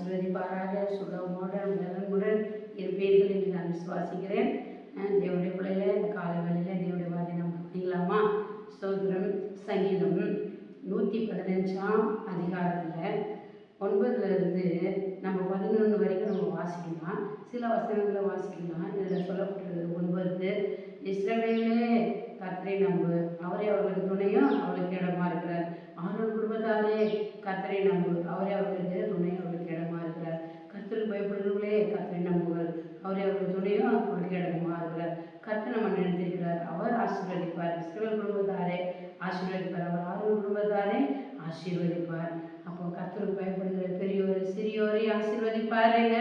ஆசீர்வதிப்பாராக. சுகமுடன் நலமுடன் இருப்பீர்கள் என்று நான் விசுவாசிக்கிறேன். தேவனுடைய பிள்ளைகளே, இந்த காலை வேளையில தேவனுடைய வார்த்தை நம்ம கவனிக்கலாமா? ஸ்தோத்திரம். சங்கீதம் 115 அதிகாரத்தில் 9லிருந்து நம்ம 11 வரைக்கும் நம்ம வாசிக்கலாம். சில வசனங்களை வாசிக்கலாம். இதில் சொல்லப்பட்டிருக்கிறது 9. இஸ்ரவேலே கர்த்தரை நம்பு, அவரே அவர்களுக்கு துணையும் அவர்களுக்கு இடமா இருக்கிறார். ஆரோன் குடும்பத்தாரே கர்த்தரை நம்பு, அவரே அவர்களுக்கு துணையும் அவர்களுக்கு இடமா இருக்கிறார். கர்த்தருக்கு பயப்படுகிறவர்களே கர்த்தரை நம்புவர், அவரே அவர்களுக்கு துணையும் அவர்களுக்கு இடமா இருக்கிறார். கர்த்தர் நம்ம நினைத்திருக்கிறார், அவர் ஆசீர்வதிப்பார். இஸ்ரவேல் குடும்பத்தாரே ஆசீர்வதிப்பார், அவர் ஆரோன் குடும்பத்தாரே ஆசீர்வதிப்பார். அப்போ கர்த்தருக்கு பயப்படுகிற பெரியோரை சிறியோரை ஆசீர்வதிப்பாருங்க.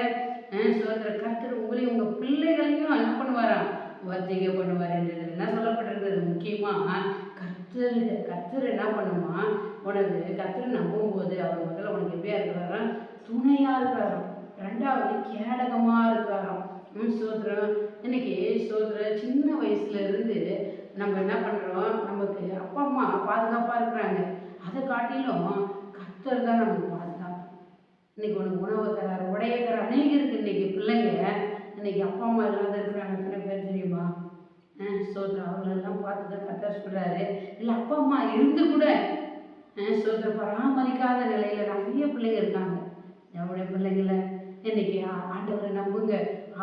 சோதர கர்த்தர் உங்களையும் உங்கள் பிள்ளைகளையும் என்ன பண்ணுவாராம்? வர்த்திக்க பண்ணுவார் என்று என்ன சொல்லப்பட்டிருக்கிறது? முக்கியமாக கர்த்தர் என்ன பண்ணுமா? உனக்கு கர்த்தரை நம்பும் போது அவர் முதல்ல உனக்கு எப்படியா இருக்கிறாராம்? துணையாக இருக்கிறாராம். 2வது கேடகமாக இருக்கிறாராம். சோதரம். இன்னைக்கு சோதர சின்ன வயசுல இருந்து நம்ம என்ன பண்ணுறோம்? நமக்கு அப்பா அம்மா பாதுகாப்பாக இருக்கிறாங்க. அதை காட்டிலும் கர்த்தர் தான் நமக்கு பாதுகாப்பு. இன்னைக்கு உனக்கு உணவு தரார், உடைய தர அநேகருக்கு இன்னைக்கு பிள்ளைங்க இன்னைக்கு அப்பா அம்மா இல்லாத இருக்கிறாங்க. எத்தனை பேர் தெரியுமா? சோதரம். அவங்களெல்லாம் பார்த்து தான் கர்த்தர் சொல்கிறாரு. இல்லை அப்பா அம்மா இருந்து கூட சோதரம் பராமரிக்காத நிலையில் நிறைய பிள்ளைங்க இருக்காங்க. நம்முடைய பிள்ளைங்களை இன்னைக்கு ஆண்டவரை நம்புங்க.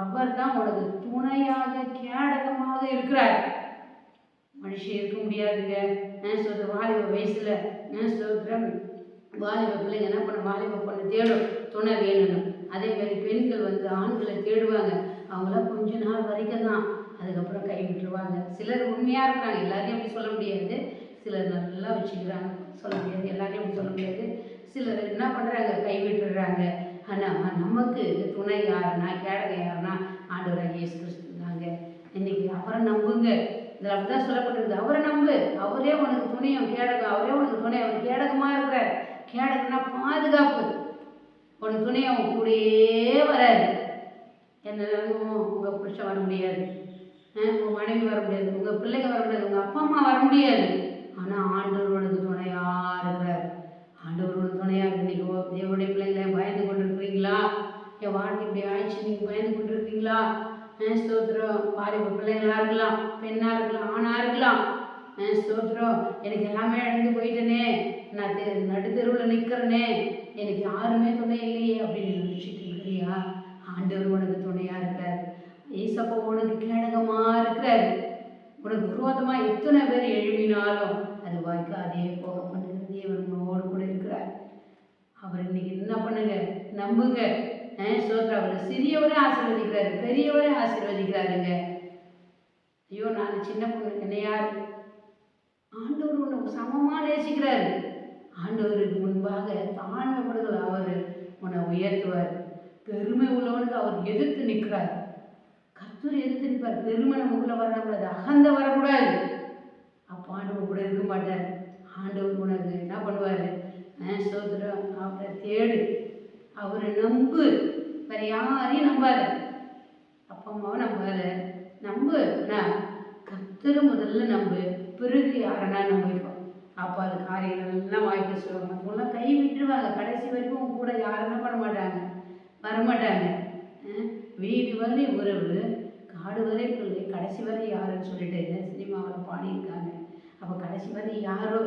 அவர் தான் உனக்கு துணையாக கேடகமாக இருக்கிறார். மனுஷன் இருக்க முடியாதுங்க. சொல்ற வாலிப வயசுல சோதரம் வாலிப பிள்ளைங்க என்ன பண்ண? வாலிப பொண்ணு தேடும், துணை வேணும். அதே மாதிரி பெண்கள் ஆண்களை தேடுவாங்க. அவங்களாம் கொஞ்ச நாள் வரைக்கும் தான், அதுக்கப்புறம் கை விட்டுருவாங்க. சிலர் உண்மையாக இருக்காங்க, எல்லாரையும் அப்படி சொல்ல முடியாது. சிலர் நல்லா வச்சுக்கிறாங்க, சொல்ல முடியாது. எல்லாரையும் அப்படி சொல்ல முடியாது. சிலர் என்ன பண்ணுறாங்க? கை விட்டுடுறாங்க. ஆனால் நமக்கு துணை யாருன்னா, கேடகம் யாருன்னா ஆண்டவராகிய இயேசு கிறிஸ்து தாங்க. இன்னைக்கு அவரை நம்புங்க. இதில் அப்படிதான் சொல்லப்பட்டிருக்கு. அவரை நம்பு, அவரே உனக்கு துணையும் கேடகம், அவரே உனக்கு துணை. அவர் கேடகமாக இருக்கிறார். கேடகம்னா பாதுகாப்பு. உனக்கு துணை அவன் கூடயே வராது. என்ன உங்கள் புருஷன் வர முடியாது, உங்கள் மனைவி வர முடியாது, உங்கள் பிள்ளைங்க வர முடியாது, உங்கள் அப்பா அம்மா வர முடியாது. ஆனால் ஆண்டவர் உனக்கு துணையாக இருக்கிறார். ஆண்டவர் உனக்கு துணையாக இருக்கு. இன்னைக்கு தேவனுடைய பிள்ளைங்களை பயந்து கொண்டு இருக்கிறீங்களா? என் வாழ்க்கை இப்படி ஆயிடுச்சு நீங்கள் பயந்து கொண்டு இருக்கிறீங்களா? ஸ்தோத்திரம். வாலிப பிள்ளைங்களா இருக்கலாம், பெண்ணாக இருக்கலாம், ஆணாக இருக்கலாம். ஸ்தோத்திரம். எனக்கு எல்லாமே அழிந்து போயிட்டேனே, நான் நடுத்தெருவில் நிற்கிறேனே, எனக்கு யாருமே துணை இல்லையே அப்படின்னு நினச்சிட்டு இருக்கிறியா? ஆண்டவர் உனக்கு துணையாக இருக்கிறார். ஏசப்பா உனக்கு கேடகமாக இருக்கிறார். உனக்கு விரோதமாக எத்தனை பேர் எழுப்பினாலும் அது வாய்க்காதே போக பண்ணுறது. தேவன் உன்னோடு கூட இருக்கிறார். அவர் இன்னைக்கு என்ன பண்ணுங்க? நம்புங்க. சோதரா. அவர் சிறியவரே ஆசீர்வதிக்கிறாரு, பெரியவரே ஆசீர்வதிக்கிறாருங்க. ஐயோ நான் சின்ன பொண்ணு, என்ன யார்? ஆண்டவர் உன்னை சமமாக நேசிக்கிறாரு. ஆண்டவருக்கு முன்பாக தாழ்மைப்படுதல் அவர் உன்னை உயர்த்துவார். பெருமை உள்ளவனுக்கு அவர் எதிர்த்து நிற்கிறார். கர்த்தர் எதிர்த்து நிற்பார். பெருமை நமக்குள்ள வரக்கூடாது, அகந்த வரக்கூடாது. அப்போ ஆண்டவர் கூட இருக்க மாட்டார். ஆண்டவர் உனக்கு என்ன பண்ணுவார்? சோதரம். அவரை தேடு, அவரை நம்பு. வேற யாரையும் நம்பாத, அப்பா அம்மாவை நம்பாத. நம்பு. கர்த்தரை முதல்ல நம்பு, பிறகு யாரனா நம்பிப்போம். அப்போ அது காரியங்கள் எல்லாம் வாய்ப்பு சொல்லுவாங்க. மற்றவங்களாம் கை விட்டுருவாங்க. கடைசி வரைக்கும் கூட யாரும் என்ன பண்ண மாட்டாங்க? வரமாட்டாங்க. வீடு வரை உறவு, காடு வரை பிள்ளை, கடைசி வரை யாருன்னு சொல்லிட்டு சினிமாவில் பாடியிருக்காங்க. அப்போ கடைசி வரை யாரோ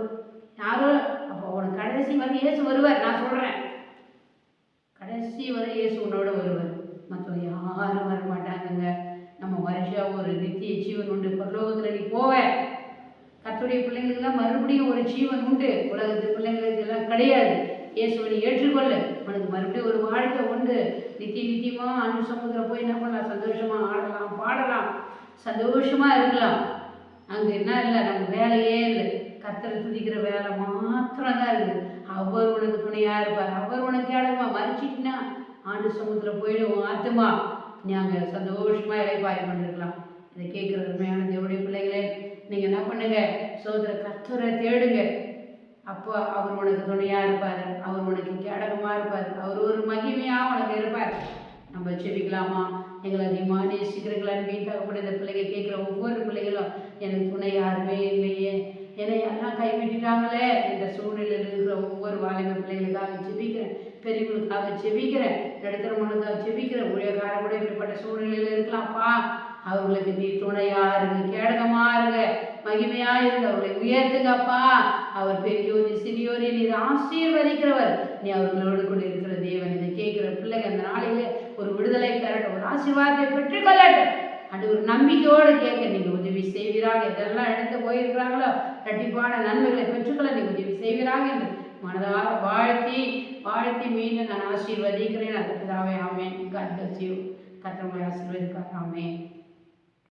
யாரோ. அப்போ உனக்கு கடைசி வரை இயேசு வருவார். நான் சொல்கிறேன், கடைசி வரை இயேசு உன்னோட வருவார். மற்றவங்க யாரும் வர மாட்டாங்கங்க. நம்ம வருஷம் ஒரு நித்திய ஜீவன் உண்டு. பரலோகத்தில் நீ போவ. கர்த்தருடைய பிள்ளைங்களுக்கெல்லாம் மறுபடியும் ஒரு ஜீவன் உண்டு. உலகத்து பிள்ளைங்களுக்கு எல்லாம் கிடையாது. இயேசுவை ஏற்றுக்கொள்ள, உனக்கு மறுபடியும் ஒரு வாழ்க்கை உண்டு. நித்தியமாக அன்பு சமுதிரம் போய் என்ன பண்ணலாம்? சந்தோஷமாக ஆடலாம், பாடலாம், சந்தோஷமாக இருக்கலாம். அங்கே என்ன இல்லை? நம்ம வேலையே இல்லை. கர்த்தரை துதிக்கிற வேலை மாத்திரம் தான் இருக்குது. அவர் உனக்கு துணையாக இருப்பார். அவர் உனக்கு கேடகமா மறைச்சிட்டுனா ஆண்டு சமுதிரம் போயிடுவோம். ஆத்துமா நாங்கள் சந்தோஷமாக இலைப்பாரி பண்ணிருக்கலாம். இதை கேட்குற உண்மையான தேவனுடைய பிள்ளைகளே, நீங்கள் என்ன பண்ணுங்க? சோதர கர்த்தரை தேடுங்க. அப்போ அவர் உனக்கு துணையாக இருப்பார். அவர் உனக்கு கேடகமாக இருப்பார். அவர் ஒரு மகிமையாக உனக்கு இருப்பார். நம்ம செபிக்கலாமா? எங்களை அதிகமாக நேசிக்கிறீங்களான்னு வீட்டாக கூட இந்த பிள்ளைங்க கேட்குற ஒவ்வொரு பிள்ளைகளும், எனக்கு துணை யாருமே இல்லையே, என்னை எல்லாம் கைவிட்டுட்டாங்களே என்ற சூழ்நிலையில் இருக்கிற ஒவ்வொரு வாலிப பிள்ளைகளுக்காக ஜெபிக்கிறேன், பெரியவங்களுக்காக ஜெபிக்கிறேன், நடுத்தரவங்களுக்காக ஜெபிக்கிறேன். ஊழியக்கார கூட இப்படிப்பட்ட சூழ்நிலையில் இருக்கலாம்ப்பா, அவர்களுக்கு நீ துணையா இருங்க, கேடகமா இருங்க, மகிமையா இருங்க, அவர்களை உயர்த்துங்கப்பா. அவர் பெரியோர் சிறியோரே நீர் ஆசீர்வதிக்கிறவர், நீ அவர்களோடு கூட இருக்கிற தேவன். இதை கேட்கிற பிள்ளைங்க அந்த நாளிலே ஒரு விடுதலை பெறட்டும், ஒரு ஆசீர்வாதத்தை பெற்றுக்கொள்ளட்டும். அது ஒரு நம்பிக்கையோடு கேட்க நீங்கள் உதவி செய்வீராக. எதெல்லாம் எடுத்து போயிருக்கிறாங்களோ கண்டிப்பான நன்மைகளை பெற்றுக்கொள்ள நீங்கள் உதவி செய்வீராக என்று மனதார வாழ்த்தி வாழ்த்தி மீண்டும் நான் ஆசீர்வதிக்கிறேன். அதுக்குதாவே ஆமேன். God bless you. கர்த்தர் உங்களை ஆசீர்வதிப்பார். ஆமேன்.